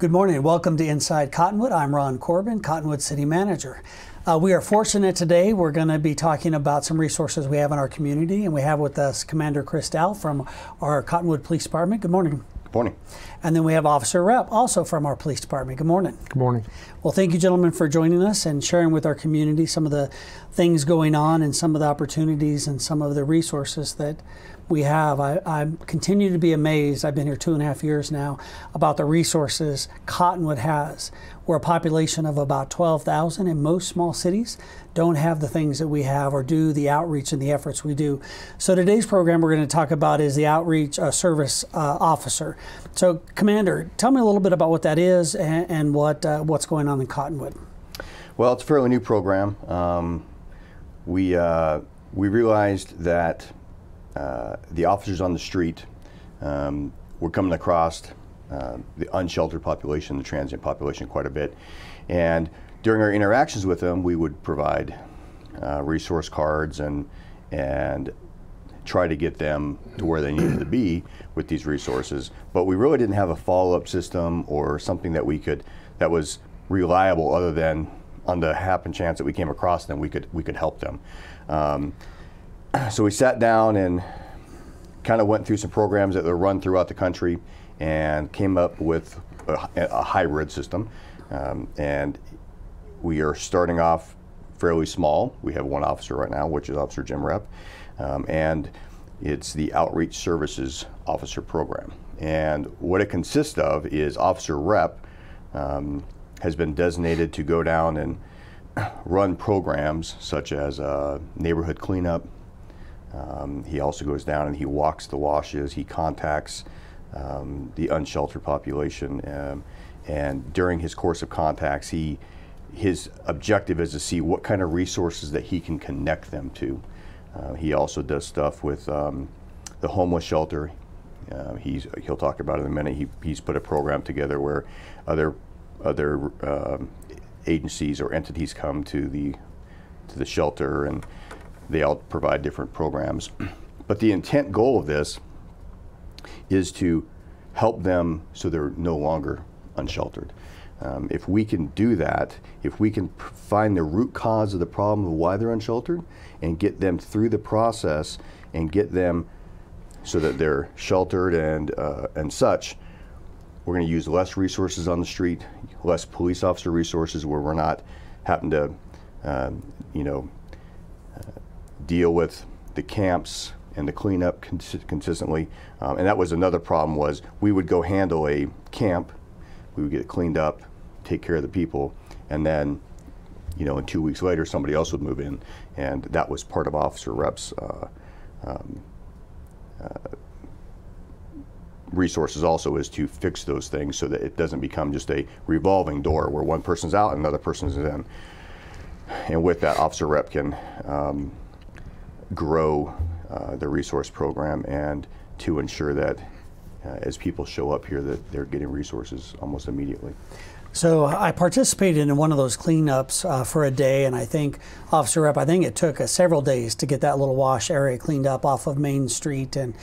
Good morning. Welcome to Inside Cottonwood. I'm Ron Corbin, Cottonwood City Manager. We are fortunate today. We're going to be talking about some resources we have in our community, and we have with us Commander Dowell from our Cottonwood Police Department. Good morning. Good morning. And then we have Officer Repp, also from our police department. Good morning. Good morning. Well, thank you, gentlemen, for joining us and sharing with our community some of the things going on and some of the opportunities and some of the resources that we have. I continue to be amazed. I've been here 2.5 years now about the resources Cottonwood has. We're a population of about 12,000, and most small cities don't have the things that we have or do the outreach and the efforts we do. So today's program we're going to talk about is the Outreach Service Officer. So Commander, tell me a little bit about what that is and what's going on in Cottonwood. Well, it's a fairly new program. We realized that the officers on the street were coming across the unsheltered population, the transient population quite a bit. And during our interactions with them, we would provide resource cards and try to get them to where they needed to be with these resources. But we really didn't have a follow-up system or something that that was reliable, other than on the happen chance that we came across them, we could help them. So we sat down and kind of went through some programs that were run throughout the country and came up with a hybrid system. And we are starting off fairly small. We have one officer right now, which is Officer Jim Repp, and it's the Outreach Services Officer Program. And what it consists of is Officer Repp has been designated to go down and run programs such as neighborhood cleanup. He also goes down and he walks the washes, he contacts the unsheltered population, and during his course of contacts, his objective is to see what kind of resources that he can connect them to. He also does stuff with the homeless shelter. He'll talk about it in a minute. He's put a program together where other agencies or entities come to the shelter, and they all provide different programs. But the intent goal of this is to help them so they're no longer unsheltered. If we can do that, if we can find the root cause of the problem of why they're unsheltered and get them through the process and get them so that they're sheltered and such, we're going to use less resources on the street, less police officer resources, where we're not having to deal with the camps and the cleanup consistently. And that was another problem, was we would go handle a camp, we would get it cleaned up, take care of the people, and then and 2 weeks later somebody else would move in. And that was part of Officer Repp's resources also, is to fix those things so that it doesn't become just a revolving door where one person's out and another person's in. And with that, Officer Repp can grow the resource program and to ensure that as people show up here that they're getting resources almost immediately. So I participated in one of those cleanups for a day, and I think, Officer Repp, I think it took several days to get that little wash area cleaned up off of Main Street, and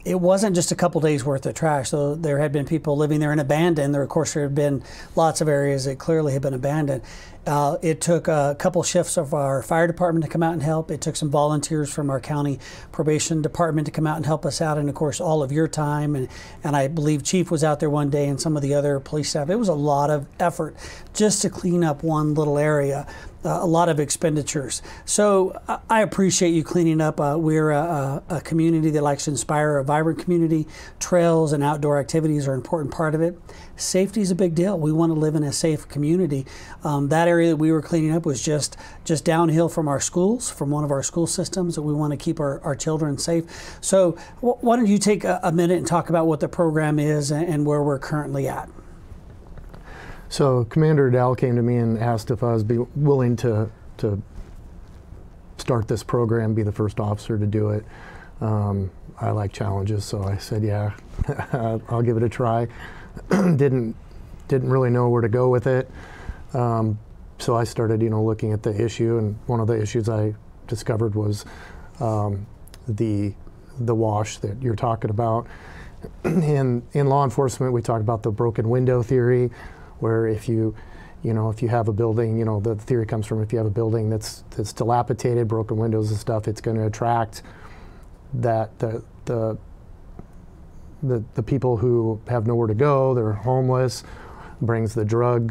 it wasn't just a couple days worth of trash. So there had been people living there and abandoned. Of course, there had been lots of areas that clearly had been abandoned. It took a couple shifts of our fire department to come out and help. It took some volunteers from our county probation department to come out and help us out, and of course all of your time, and I believe Chief was out there one day and some of the other police staff. It was a lot of effort just to clean up one little area. A lot of expenditures. So I appreciate you cleaning up. We're a community that likes to inspire a vibrant community. Trails and outdoor activities are an important part of it. Safety is a big deal. We want to live in a safe community. That area that we were cleaning up was just downhill from our schools, from one of our school systems, that we want to keep our children safe. So why don't you take a minute and talk about what the program is and where we're currently at. So Commander Dowell came to me and asked if I was willing to start this program, be the first officer to do it. I like challenges, so I said, yeah, I'll give it a try. Didn't really know where to go with it. So I started, looking at the issue, and one of the issues I discovered was the wash that you're talking about. In law enforcement, we talk about the broken window theory, where if you have a building, the theory comes from if you have a building that's dilapidated, broken windows and stuff, it's going to attract that the people who have nowhere to go, they're homeless, brings the drug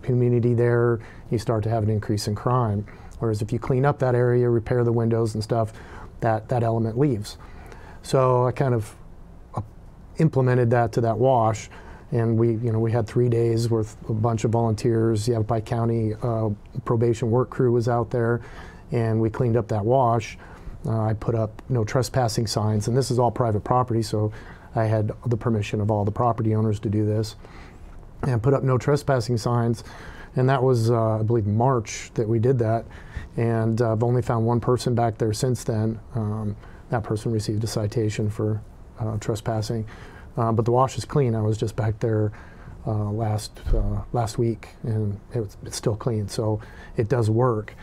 community there. You start to have an increase in crime. Whereas if you clean up that area, repair the windows and stuff, that element leaves. So I kind of implemented that to that wash, and we had 3 days with a bunch of volunteers. Yavapai County probation work crew was out there, and we cleaned up that wash. I put up no trespassing signs, and this is all private property, so I had the permission of all the property owners to do this, and put up no trespassing signs. And that was, I believe, March that we did that, and I've only found one person back there since then. That person received a citation for trespassing, but the wash is clean. I was just back there last week, and it's still clean, so it does work.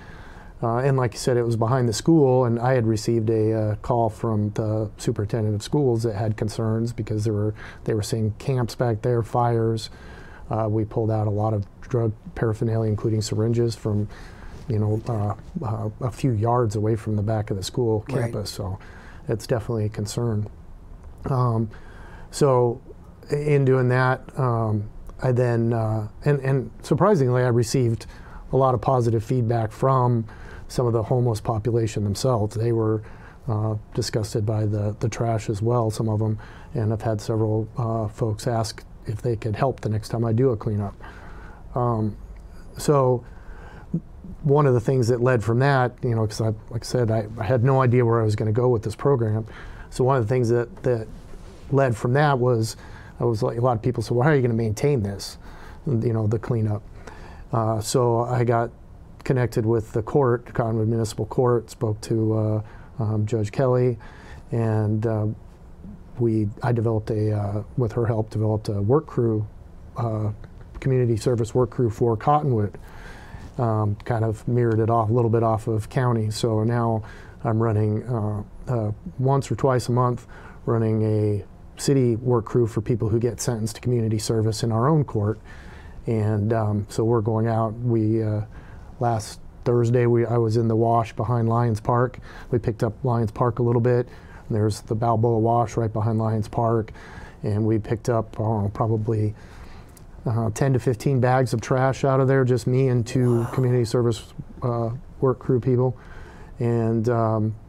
And like you said, it was behind the school, and I had received a call from the superintendent of schools that had concerns because they were seeing camps back there, fires. We pulled out a lot of drug paraphernalia, including syringes, from a few yards away from the back of the school campus. Right. So it's definitely a concern. So in doing that, I then, and surprisingly, I received a lot of positive feedback from some of the homeless population themselves. They were disgusted by the trash as well, some of them, and I've had several folks ask if they could help the next time I do a cleanup. So one of the things that led from that, because like I said, I had no idea where I was going to go with this program. So one of the things that led from that was, I was like, a lot of people said, well, how are you going to maintain this, the cleanup? So I got connected with the court, Cottonwood Municipal Court, spoke to Judge Kelly, and I developed with her help, developed a work crew, community service work crew for Cottonwood. Kind of mirrored it off a little bit off of county. So now I'm running once or twice a month, running a city work crew for people who get sentenced to community service in our own court. And so we're going out. Last Thursday I was in the wash behind Lions Park. We picked up Lions Park a little bit. There's the Balboa Wash right behind Lions Park, and we picked up probably 10 to 15 bags of trash out of there, just me and two community service work crew people. And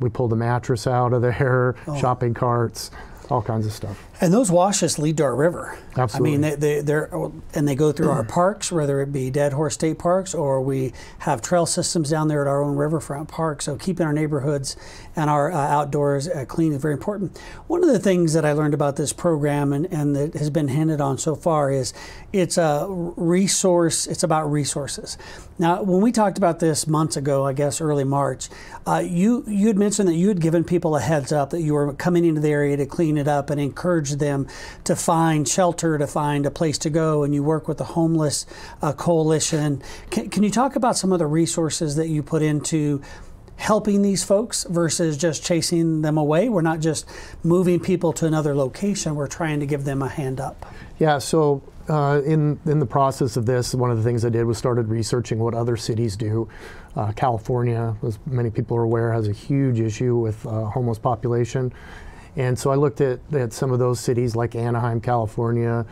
we pulled a mattress out of there, shopping carts, all kinds of stuff. And those washes lead to our river. Absolutely. I mean, they go through our parks, whether it be Dead Horse State Parks, or we have trail systems down there at our own riverfront park. So keeping our neighborhoods and our outdoors clean is very important. One of the things that I learned about this program and that has been hinted on so far is it's a resource. It's about resources. Now, when we talked about this months ago, I guess early March, you had mentioned that you had given people a heads up that you were coming into the area to clean it up and encourage them to find shelter, to find a place to go, and you work with the homeless coalition. Can you talk about some of the resources that you put into helping these folks versus just chasing them away? We're not just moving people to another location, we're trying to give them a hand up. Yeah, so in the process of this, one of the things I did was started researching what other cities do. California, as many people are aware, has a huge issue with homeless population. And so I looked at some of those cities like Anaheim, California,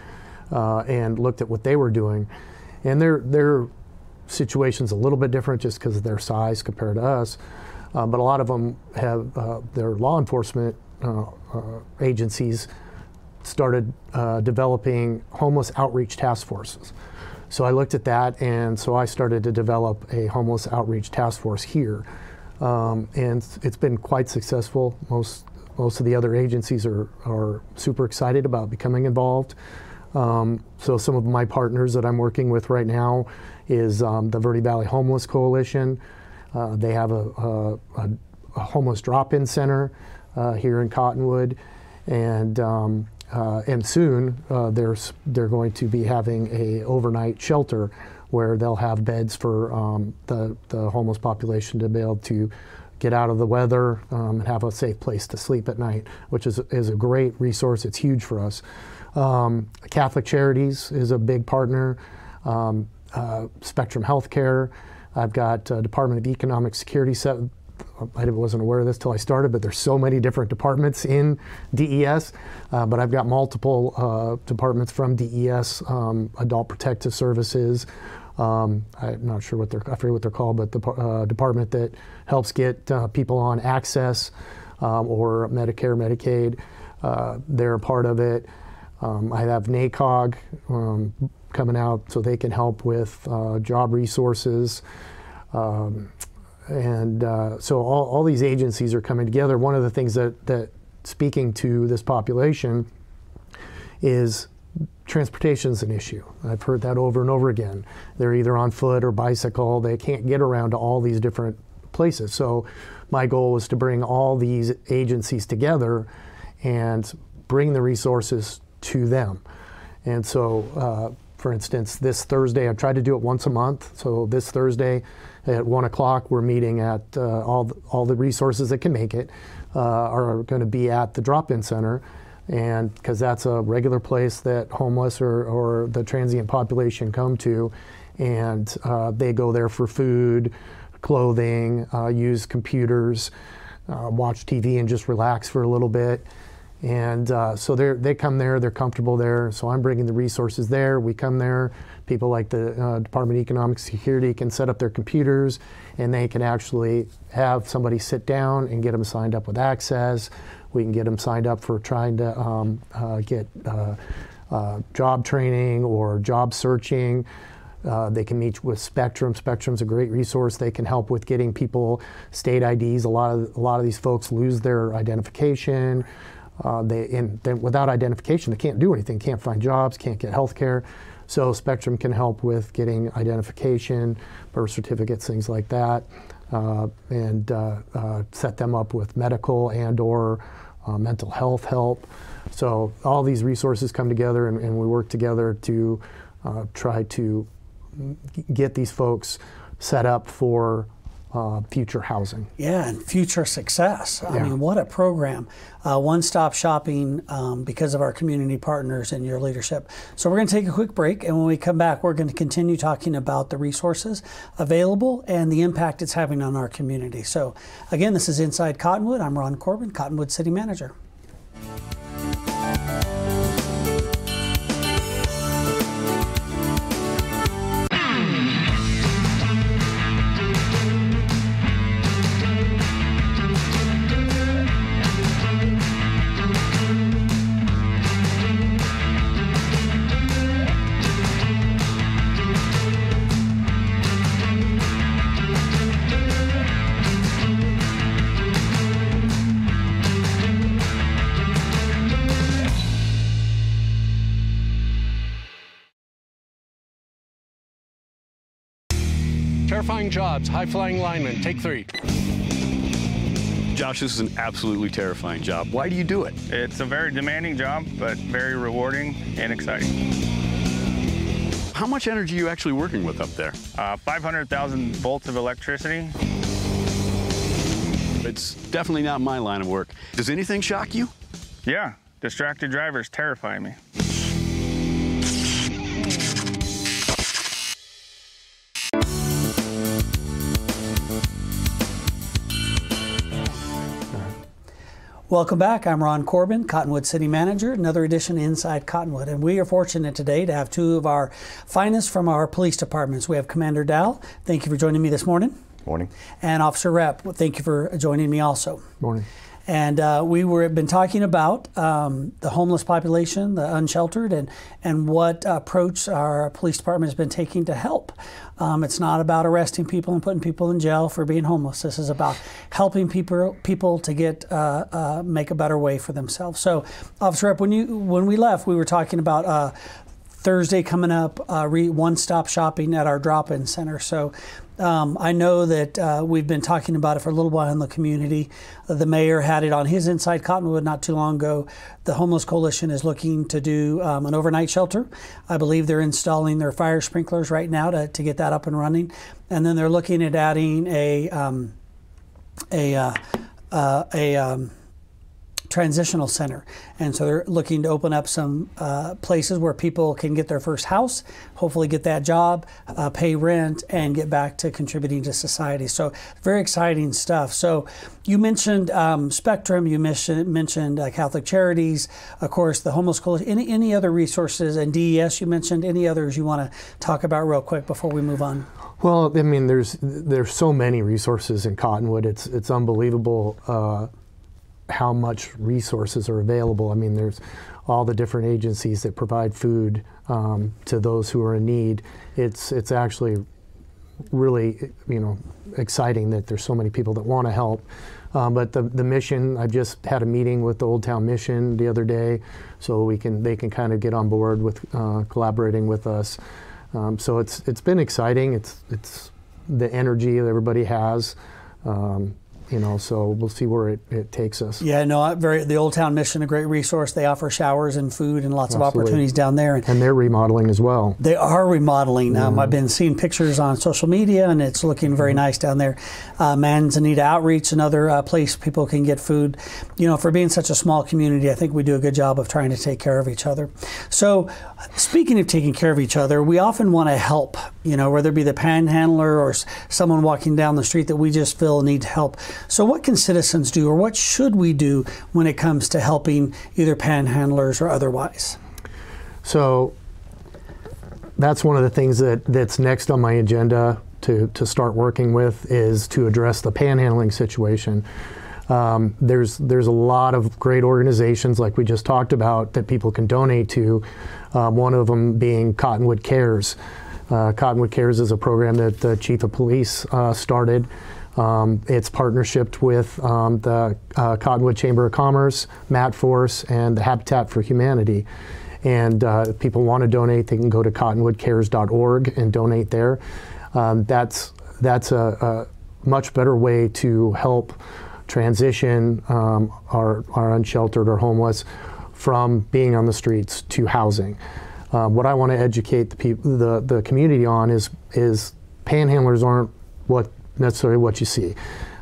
and looked at what they were doing. And their situation's a little bit different just because of their size compared to us. But a lot of them have their law enforcement agencies started developing homeless outreach task forces. So I looked at that, and so I started to develop a homeless outreach task force here. And it's been quite successful. Most of the other agencies are super excited about becoming involved. So some of my partners that I'm working with right now is the Verde Valley Homeless Coalition. They have a homeless drop-in center here in Cottonwood, and soon they're going to be having a overnight shelter where they'll have beds for the homeless population to be able to get out of the weather, and have a safe place to sleep at night, which is a great resource. It's huge for us. Catholic Charities is a big partner. Spectrum Healthcare. I've got Department of Economic Security. I wasn't aware of this till I started, but there's so many different departments in DES. But I've got multiple departments from DES, Adult Protective Services. I'm not sure I forget what they're called, but the department that helps get people on access or Medicare, Medicaid. They're a part of it. I have NACOG coming out so they can help with job resources. So all these agencies are coming together. One of the things that speaking to this population is transportation is an issue. I've heard that over and over again. They're either on foot or bicycle. They can't get around to all these different places. So my goal was to bring all these agencies together and bring the resources to them. And so, for instance, this Thursday, I've tried to do it once a month. So this Thursday at 1 o'clock, we're meeting at all the resources that can make it are going to be at the drop-in center. And because that's a regular place that homeless or the transient population come to, and they go there for food, clothing, use computers, watch TV and just relax for a little bit. And so they come there, they're comfortable there. So I'm bringing the resources there. We come there. People like the Department of Economic Security can set up their computers, and they can actually have somebody sit down and get them signed up with access. We can get them signed up for trying to get job training or job searching. They can meet with Spectrum. Spectrum's a great resource. They can help with getting people state IDs. A lot of these folks lose their identification. Without identification, they can't do anything, can't find jobs, can't get health care. So Spectrum can help with getting identification, birth certificates, things like that, and set them up with medical and or mental health help. So all these resources come together, and we work together to try to get these folks set up for future housing. Yeah, and future success. I mean, what a program. One-stop shopping because of our community partners and your leadership. So we're going to take a quick break, and when we come back, we're going to continue talking about the resources available and the impact it's having on our community. So again, this is Inside Cottonwood. I'm Ron Corbin, Cottonwood City Manager. Terrifying jobs, high-flying linemen, take 3. Josh, this is an absolutely terrifying job. Why do you do it? It's a very demanding job, but very rewarding and exciting. How much energy are you actually working with up there? 500,000 volts of electricity. It's definitely not my line of work. Does anything shock you? Yeah, distracted drivers terrify me. Welcome back. I'm Ron Corbin, Cottonwood City Manager, another edition of Inside Cottonwood. And we are fortunate today to have two of our finest from our police departments. We have Commander Dowell. Thank you for joining me this morning. Morning. And Officer Repp. Thank you for joining me also. Morning. And been talking about the homeless population, the unsheltered, and what approach our police department has been taking to help. It's not about arresting people and putting people in jail for being homeless. This is about helping people to get make a better way for themselves. So, Officer Repp, when we left, we were talking about Thursday coming up, one-stop shopping at our drop-in center. So I know that we've been talking about it for a little while in the community. The mayor had it on his Inside Cottonwood not too long ago. The Homeless Coalition is looking to do an overnight shelter. I believe they're installing their fire sprinklers right now to get that up and running. And then they're looking at adding a transitional center, and so they're looking to open up some places where people can get their first house, hopefully get that job, pay rent, and get back to contributing to society. So very exciting stuff. So you mentioned Spectrum, you mentioned Catholic Charities, of course the Homeless Coalition, any other resources, and DES you mentioned, any others you want to talk about real quick before we move on? Well, I mean, there's so many resources in Cottonwood. It's unbelievable how much resources are available. I mean, there's all the different agencies that provide food to those who are in need. It's actually really, exciting that there's so many people that want to help. But the mission, I just had a meeting with the Old Town Mission the other day, so they can kind of get on board with collaborating with us. So it's been exciting. It's the energy that everybody has. So we'll see where it takes us. Yeah, no, the Old Town Mission, a great resource. They offer showers and food and lots of opportunities down there. And they're remodeling as well. They are remodeling. I've been seeing pictures on social media, and it's looking very nice down there. Manzanita Outreach, another place people can get food. For being such a small community, I think we do a good job of trying to take care of each other. So speaking of taking care of each other, we often want to help, whether it be the panhandler or someone walking down the street that we just feel need help. So what can citizens do, or what should we do when it comes to helping either panhandlers or otherwise? So that's one of the things that's next on my agenda to start working with, is to address the panhandling situation. There's a lot of great organizations, like we just talked about, that people can donate to. One of them being Cottonwood Cares. Cottonwood Cares is a program that the Chief of Police started. It's partnershiped with the Cottonwood Chamber of Commerce, Matt Force, and the Habitat for Humanity. And if people want to donate, they can go to cottonwoodcares.org and donate there. That's a much better way to help transition our unsheltered or homeless from being on the streets to housing. What I want to educate the community on is panhandlers aren't necessarily what you see.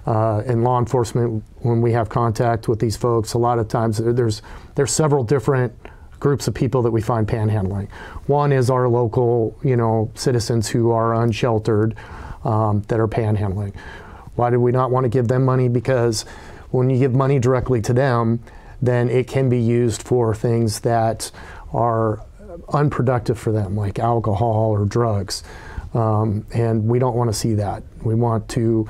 In law enforcement, when we have contact with these folks, a lot of times there's several different groups of people that we find panhandling. One is our local, citizens who are unsheltered that are panhandling. Why do we not want to give them money? Because when you give money directly to them, then it can be used for things that are unproductive for them, like alcohol or drugs. And we don't want to see that. We want to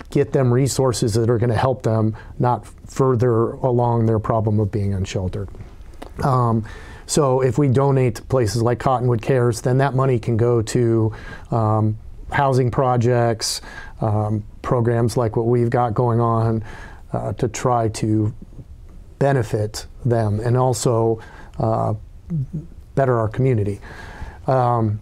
get them resources that are going to help them, not further along their problem of being unsheltered. So if we donate to places like Cottonwood Cares, then that money can go to housing projects, programs like what we've got going on to try to benefit them and also better our community. The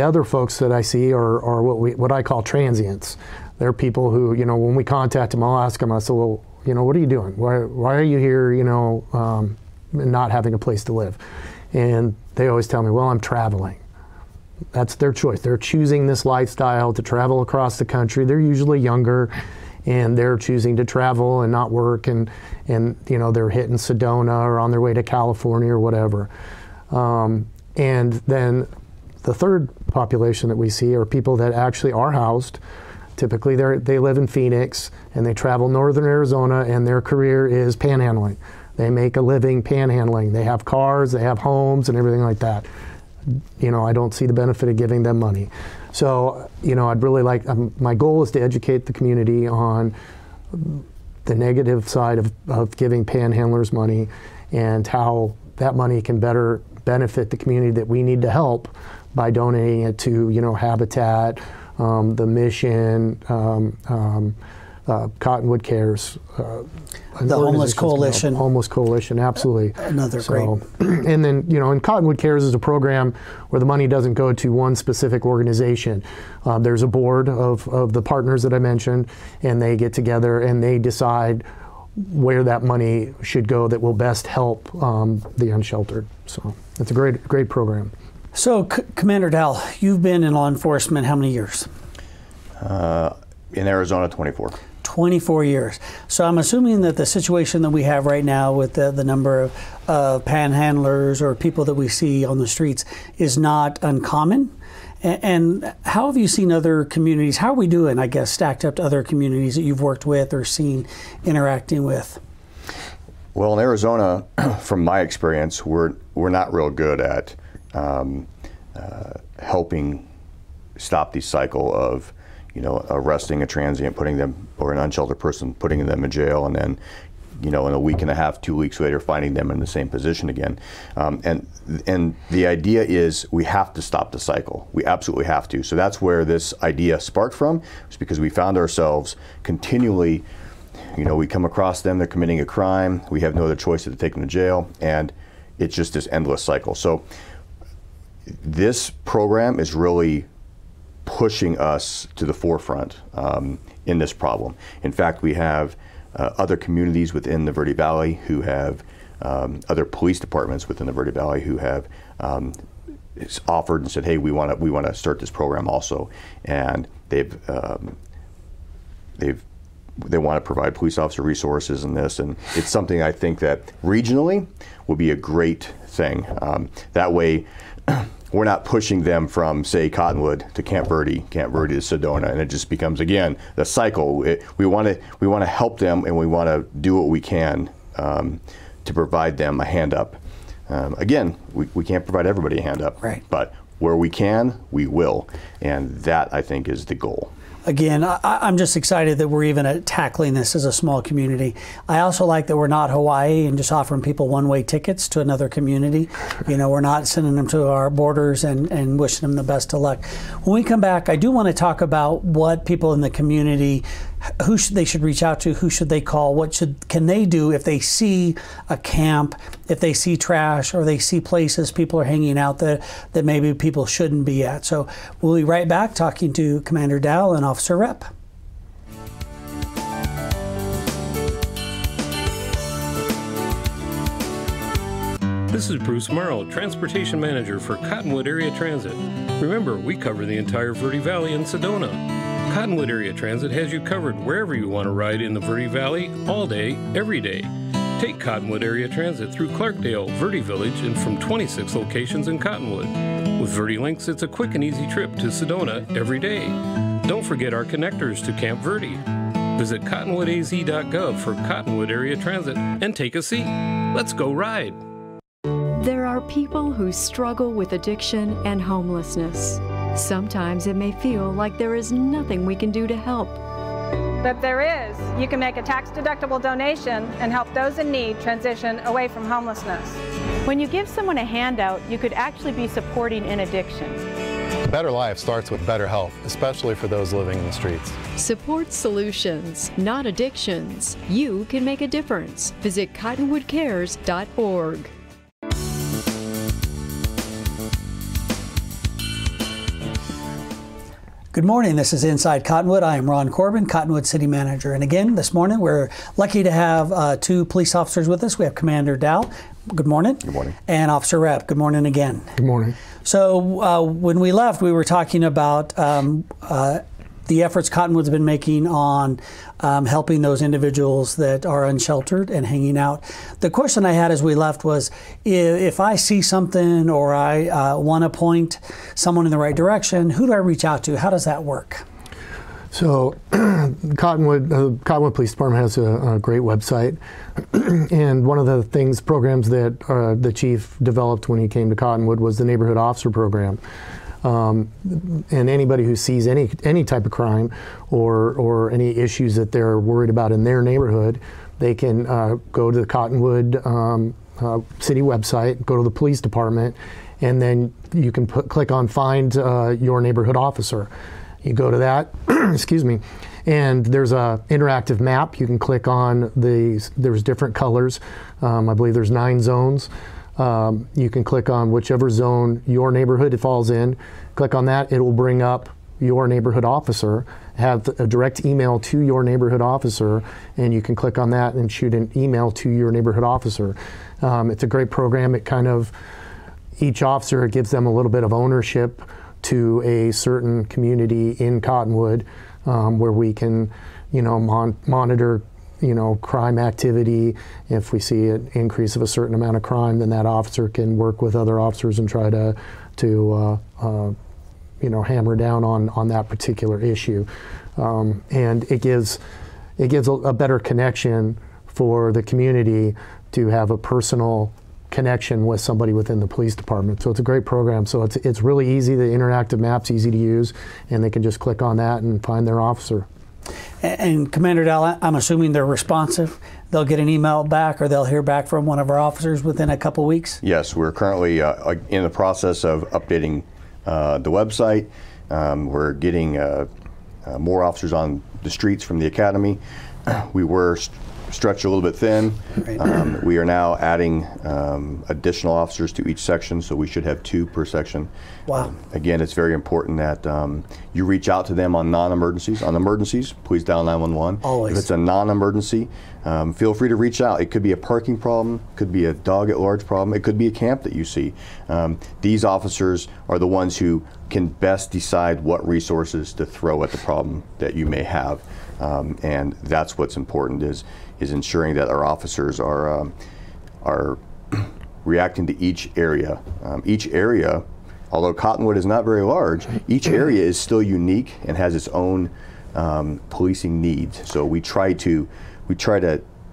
other folks that I see are what I call transients. They're people who, when we contact them, I'll ask them, I say, well, what are you doing? Why are you here, not having a place to live? And they always tell me, well, I'm traveling. That's their choice. They're choosing this lifestyle to travel across the country. They're usually younger, and they're choosing to travel and not work, and they're hitting Sedona or on their way to California or whatever. And then the third population that we see are people that actually are housed. Typically they live in Phoenix and they travel northern Arizona, and their career is panhandling. They make a living panhandling. They have cars, they have homes and everything like that. I don't see the benefit of giving them money. So, I'd really like, my goal is to educate the community on the negative side of giving panhandlers money and how that money can better benefit the community that we need to help by donating it to, Habitat, the Mission, Cottonwood Cares, the Homeless Coalition. Homeless Coalition, absolutely. Another great. And then, and Cottonwood Cares is a program where the money doesn't go to one specific organization. There's a board of the partners that I mentioned, and they get together and they decide where that money should go that will best help the unsheltered. So it's a great program. So Commander Dowell, you've been in law enforcement how many years? In Arizona, 24. 24 years. So I'm assuming that the situation that we have right now with the number of panhandlers or people that we see on the streets is not uncommon. And how have you seen other communities? How are we doing, I guess, stacked up to other communities that you've worked with or seen interacting with? Well, in Arizona, from my experience, we're not real good at helping stop the cycle of, arresting a transient, putting them, or an unsheltered person, putting them in jail, and then, in a week and a half, 2 weeks later, finding them in the same position again. And the idea is we have to stop the cycle. We absolutely have to. So that's where this idea sparked from, was because we found ourselves continually, we come across them, they're committing a crime, we have no other choice but to take them to jail, and it's just this endless cycle. So this program is really pushing us to the forefront in this problem. In fact, we have other communities within the Verde Valley who have, other police departments within the Verde Valley who have offered and said, hey, we want to start this program also. And they want to provide police officer resources in this, and it's something I think that regionally will be a great thing. That way, we're not pushing them from, say, Cottonwood to Camp Verde to Sedona, and it just becomes, again, the cycle. We want to help them, and we want to do what we can to provide them a hand up. Again, we can't provide everybody a hand up, right, but where we can, we will, and that, I think, is the goal. Again, I'm just excited that we're even tackling this as a small community. I also like that we're not Hawaii and just offering people one-way tickets to another community. We're not sending them to our borders and wishing them the best of luck. When we come back, I do want to talk about what people in the community, who they should reach out to, who should they call, can they do if they see a camp, if they see trash, or they see places people are hanging out that maybe people shouldn't be at. So we'll be right back talking to Commander Dowell and Officer Repp. This is Bruce Morrow, Transportation Manager for Cottonwood Area Transit. Remember, we cover the entire Verde Valley and Sedona. Cottonwood Area Transit has you covered wherever you want to ride in the Verde Valley, all day, every day. Take Cottonwood Area Transit through Clarkdale, Verde Village, and from 26 locations in Cottonwood. With Verde Links, it's a quick and easy trip to Sedona every day. Don't forget our connectors to Camp Verde. Visit cottonwoodaz.gov for Cottonwood Area Transit and take a seat. Let's go ride. There are people who struggle with addiction and homelessness. Sometimes it may feel like there is nothing we can do to help. But there is. You can make a tax-deductible donation and help those in need transition away from homelessness. When you give someone a handout, you could actually be supporting an addiction. A better life starts with better health, especially for those living in the streets. Support solutions, not addictions. You can make a difference. Visit cottonwoodcares.org. Good morning, this is Inside Cottonwood. I am Ron Corbin, Cottonwood City Manager. And again, this morning we're lucky to have two police officers with us. We have Commander Dowell. Good morning. Good morning. And Officer Repp. Good morning again. Good morning. So when we left, we were talking about the efforts Cottonwood's been making on helping those individuals that are unsheltered and hanging out. The question I had as we left was, if I see something or I want to point someone in the right direction, who do I reach out to? How does that work? So Cottonwood Police Department has a great website, and one of the programs that the chief developed when he came to Cottonwood was the Neighborhood Officer Program. And anybody who sees any type of crime or any issues that they're worried about in their neighborhood, they can go to the Cottonwood city website, go to the police department, and then you can click on Find Your Neighborhood Officer. You go to that, excuse me, and there's a interactive map. You can click on there's different colors. I believe there's 9 zones. You can click on whichever zone your neighborhood falls in. Click on that, it will bring up your neighborhood officer, have a direct email to your neighborhood officer, and you can click on that and shoot an email to your neighborhood officer. It's a great program. It each officer, it gives them a little bit of ownership to a certain community in Cottonwood. where we can, monitor, crime activity. If we see an increase of a certain amount of crime, then that officer can work with other officers and try to hammer down on that particular issue. And it gives a better connection for the community to have a personal connection with somebody within the police department. So it's a great program. So it's really easy. The interactive map's easy to use, and they can just click on that and find their officer. And Commander Dowell, I'm assuming they're responsive. They'll get an email back, or they'll hear back from one of our officers within a couple weeks? Yes, we're currently in the process of updating the website. We're getting more officers on the streets from the academy. We were stretched a little bit thin. Right. We are now adding additional officers to each section, so we should have 2 per section. Wow. Again, it's very important that you reach out to them on non-emergencies. On emergencies, please dial 911. Always. If it's a non-emergency, feel free to reach out. It could be a parking problem, could be a dog at large problem, it could be a camp that you see. These officers are the ones who can best decide what resources to throw at the problem that you may have. And that's what's important, is ensuring that our officers are reacting to each area. Each area, although Cottonwood is not very large, each area is still unique and has its own policing needs. So we try to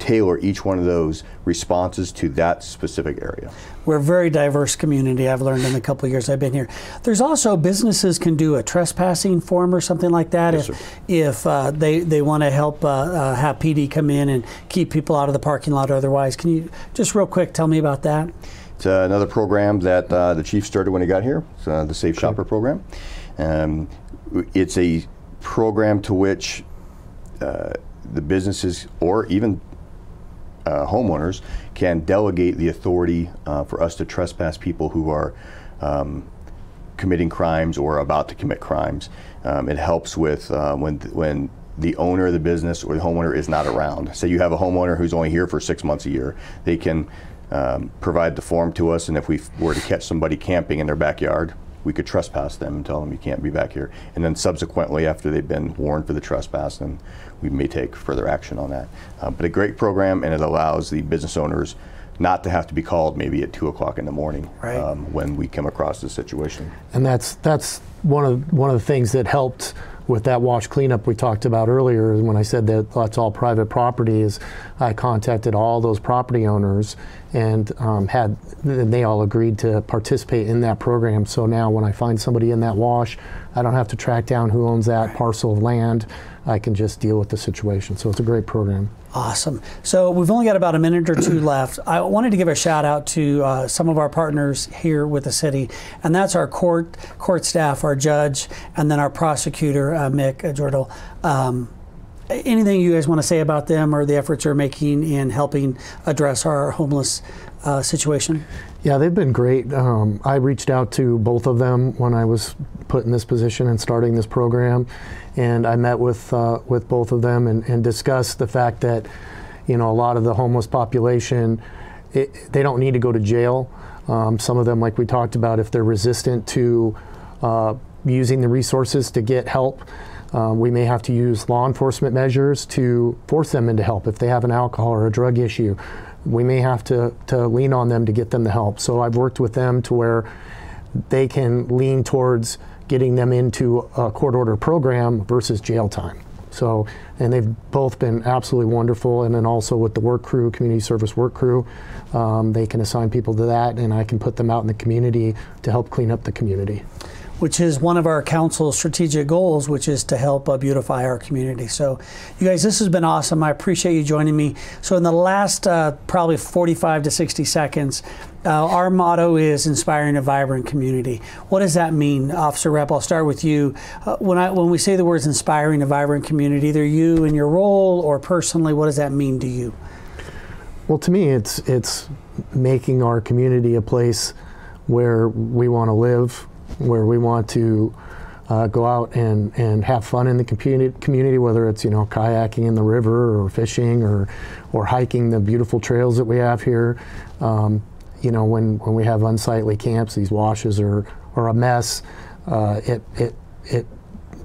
tailor each one of those responses to that specific area. We're a very diverse community, I've learned in the couple of years I've been here. There's also, businesses can do a trespassing form or something like that. Yes, if they want to help have PD come in and keep people out of the parking lot or otherwise. Can you just real quick tell me about that? It's another program that the chief started when he got here. It's the Safe Shopper program. It's a program to which the businesses, or even homeowners, can delegate the authority for us to trespass people who are committing crimes or about to commit crimes. It helps with when the owner of the business or the homeowner is not around. Say you have a homeowner who's only here for 6 months a year. They can provide the form to us, and if we were to catch somebody camping in their backyard, we could trespass them and tell them you can't be back here. And then subsequently, after they've been warned for the trespass, then we may take further action on that. But a great program, and it allows the business owners not to have to be called maybe at 2 o'clock in the morning. Right. When we come across this situation. And that's one of the things that helped with that wash cleanup we talked about earlier. When I said that that's all private property, is I contacted all those property owners, and they all agreed to participate in that program. So now when I find somebody in that wash, I don't have to track down who owns that parcel of land. I can just deal with the situation. So it's a great program. Awesome. So we've only got about a minute or 2 left. I wanted to give a shout out to some of our partners here with the city, and that's our court staff, our judge, and then our prosecutor, Mick Jordal. Anything you guys want to say about them or the efforts they're making in helping address our homeless situation? Yeah, they've been great. I reached out to both of them when I was put in this position and starting this program, and I met with both of them and discussed the fact that, a lot of the homeless population, they don't need to go to jail. Some of them, like we talked about, if they're resistant to using the resources to get help, we may have to use law enforcement measures to force them into help. If they have an alcohol or a drug issue, we may have to lean on them to get them the help. So I've worked with them to where they can lean towards getting them into a court order program versus jail time. So, and they've both been absolutely wonderful. And then also with the work crew, community service work crew, they can assign people to that, and I can put them out in the community to help clean up the community. Which is one of our council's strategic goals, which is to help beautify our community. So you guys, this has been awesome. I appreciate you joining me. So in the last probably 45 to 60 seconds, our motto is inspiring a vibrant community. What does that mean, Officer Repp? I'll start with you. When we say the words inspiring a vibrant community, either you in your role or personally, what does that mean to you? Well, to me, it's making our community a place where we want to live, where we want to go out and have fun in the community, whether it's kayaking in the river or fishing or hiking the beautiful trails that we have here. When we have unsightly camps, these washes are a mess. It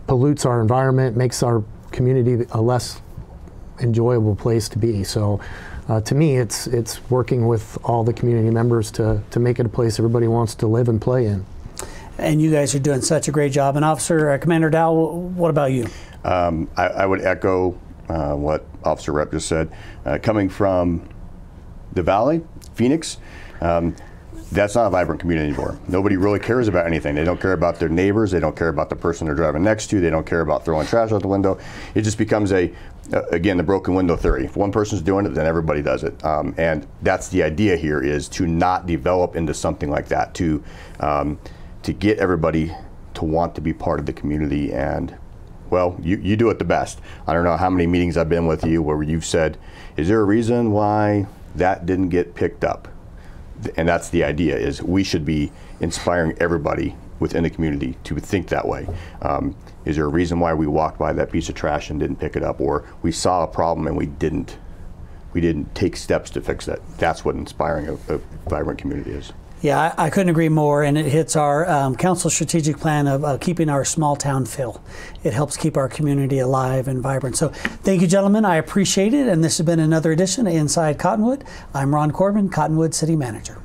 pollutes our environment, makes our community a less enjoyable place to be. So to me, it's working with all the community members to make it a place everybody wants to live and play in. And you guys are doing such a great job. And Officer Commander Dowell, what about you? I would echo what Officer Repp just said. Coming from the Valley, Phoenix, that's not a vibrant community anymore. Nobody really cares about anything. They don't care about their neighbors. They don't care about the person they're driving next to. They don't care about throwing trash out the window. It just becomes again, the broken window theory. If one person's doing it, then everybody does it. And that's the idea here, is to not develop into something like that, to get everybody to want to be part of the community. And well, you do it the best. I don't know how many meetings I've been with you where you've said, is there a reason why that didn't get picked up? And that's the idea, is we should be inspiring everybody within the community to think that way. Is there a reason why we walked by that piece of trash and didn't pick it up, or we saw a problem and we didn't take steps to fix it? That's what inspiring a vibrant community is. Yeah, I couldn't agree more, and it hits our council strategic plan of keeping our small town feel. It helps keep our community alive and vibrant. So thank you, gentlemen. I appreciate it, and this has been another edition of Inside Cottonwood. I'm Ron Corbin, Cottonwood City Manager.